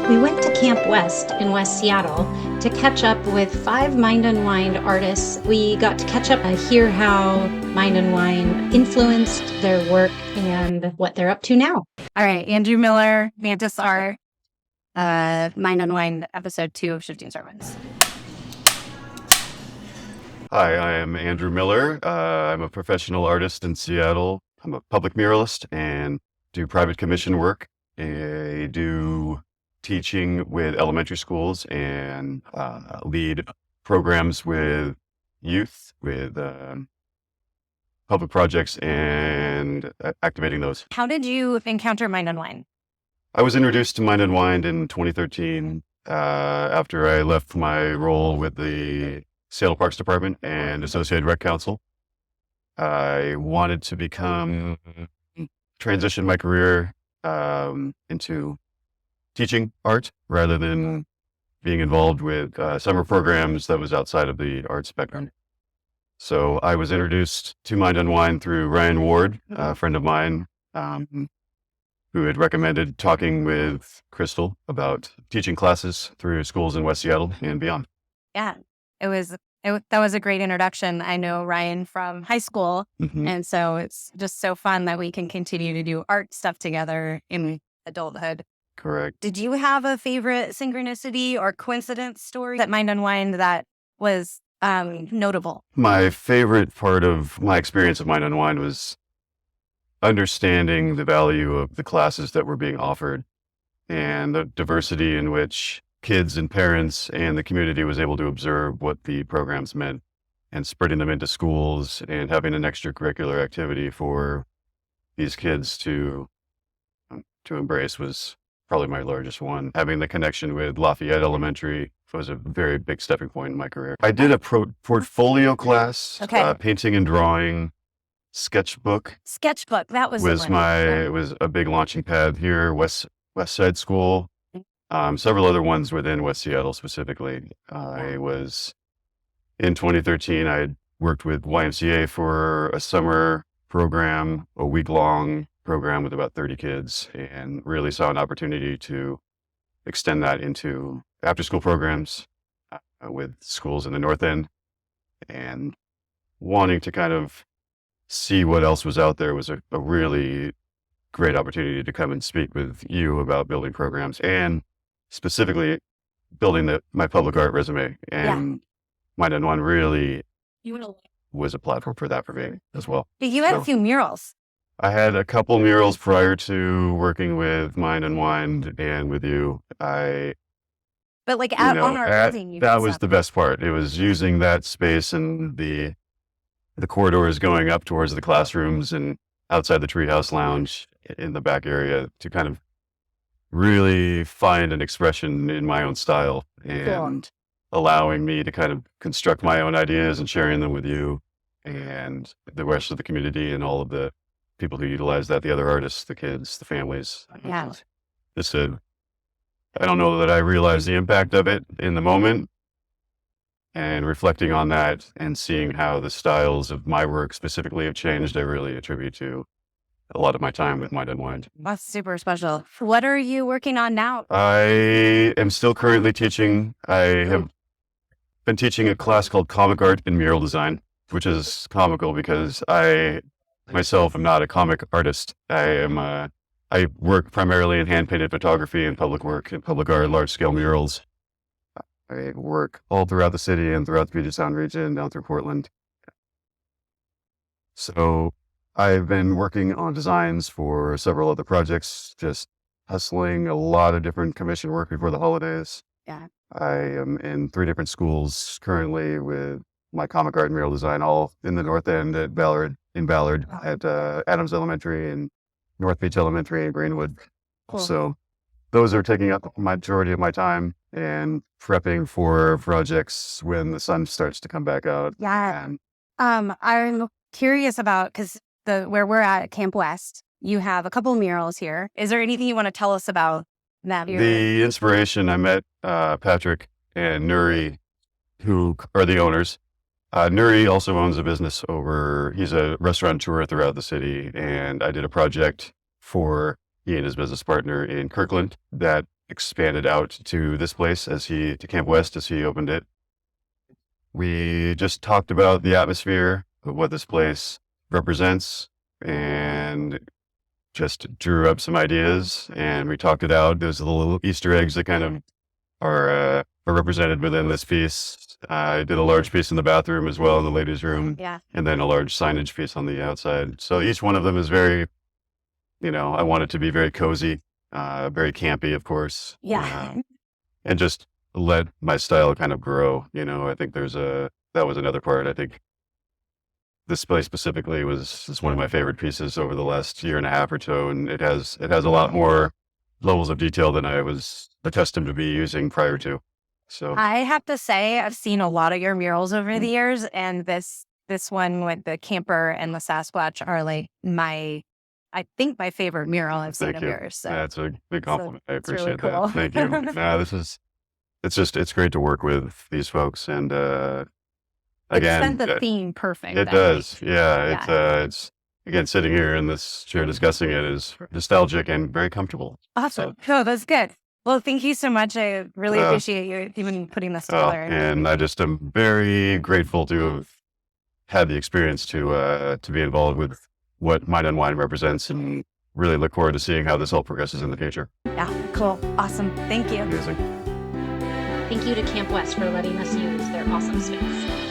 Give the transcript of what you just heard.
We went to Camp West in West Seattle to catch up with 5 Mind Unwind artists. We got to catch up and hear how Mind Unwind influenced their work and what they're up to now. All right, Andrew Miller, Mantis Art, Mind Unwind, episode 2 of Shifting Sermons. Hi, I am Andrew Miller. I'm a professional artist in Seattle. I'm a public muralist and do private commission work. I do teaching with elementary schools and lead programs with youth, with public projects and activating those. How did you encounter Mind Unwind? I was introduced to Mind Unwind in 2013 after I left my role with the Seattle Parks Department and Associated Rec Council. I wanted to transition my career into teaching art rather than being involved with summer programs that was outside of the art spectrum. So I was introduced to Mind Unwind through Ryan Ward, a friend of mine, who had recommended talking with Krystal about teaching classes through schools in West Seattle and beyond. Yeah, that was a great introduction. I know Ryan from high school, and so it's just so fun that we can continue to do art stuff together in adulthood. Correct. Did you have a favorite synchronicity or coincidence story at Mind Unwind that was notable? My favorite part of my experience of Mind Unwind was understanding the value of the classes that were being offered and the diversity in which kids and parents and the community was able to observe what the programs meant and spreading them into schools and having an extracurricular activity for these kids to embrace was probably my largest one. Having the connection with Lafayette Elementary was a very big stepping point in my career. I did a portfolio class, painting and drawing, sketchbook. Sketchbook, that was It was a big launching pad here, West Side School. Several other ones within West Seattle specifically. I was in 2013. I had worked with YMCA for a summer program, a week-long program with about 30 kids, and really saw an opportunity to extend that into after-school programs with schools in the North End, and wanting to kind of see what else was out there was a really great opportunity to come and speak with you about building programs and specifically building my public art resume. And Mind Unwind really was a platform for that for me as well. You had a few murals. I had a couple murals prior to working with Mind Unwind and with you. But like on our building, that was the best part. It was using that space and the corridors going up towards the classrooms and outside the Treehouse Lounge in the back area to kind of really find an expression in my own style and allowing me to kind of construct my own ideas and sharing them with you and the rest of the community and all of the people who utilize that, the other artists, the kids, the families. Yeah. I don't know that I realized the impact of it in the moment, and reflecting on that and seeing how the styles of my work specifically have changed, I really attribute to a lot of my time with Mind Unwind. That's super special. What are you working on now? I am still currently teaching. I have been teaching a class called Comic Art and Mural Design, which is comical because I myself am not a comic artist. I work primarily in hand-painted photography and public work and public art, large-scale murals. I work all throughout the city and throughout the Puget Sound region, down through Portland. So I've been working on designs for several other projects, just hustling a lot of different commission work before the holidays. Yeah. I am in 3 different schools currently with my comic art and mural design, all in the North End at Ballard, at Adams Elementary and North Beach Elementary and Greenwood. Cool. So those are taking up the majority of my time and prepping for projects when the sun starts to come back out. Yeah. I'm curious about, because where we're at Camp West, you have a couple murals here. Is there anything you want to tell us about that? The inspiration, I met Patrick and Nuri, who are the owners. Nuri also owns a business he's a restaurateur throughout the city, and I did a project for he and his business partner in Kirkland that expanded out to this place to Camp West as he opened it. We just talked about the atmosphere of what this place represents and just drew up some ideas, and we talked it out. There's the little Easter eggs that kind of are represented within this piece. I did a large piece in the bathroom as well, in the ladies' room, Yeah. and then a large signage piece on the outside. So each one of them is very, I want it to be very cozy, very campy, of course. Yeah. And just let my style kind of grow. I think that was another part. I think this place specifically is one of my favorite pieces over the last year and a half or so, and it has a lot more levels of detail than I was accustomed to be using prior to. So I have to say, I've seen a lot of your murals over the years, and this one with the camper and the Sasquatch are like I think my favorite mural I've seen thank of you. yours. So That's a big compliment. I it's really appreciate cool. that. Thank you. No, it's great to work with these folks, and again, It set the theme perfect. it I does. think. Yeah, it's again, sitting here in this chair discussing it is nostalgic and very comfortable. Awesome. Oh, that's good. Well, thank you so much. I really appreciate you even putting this together. And I just am very grateful to have had the experience to be involved with what Mind Unwind represents, and really look forward to seeing how this all progresses in the future. Yeah, cool. Awesome. Thank you. Amazing. Thank you to Camp West for letting us use their awesome space.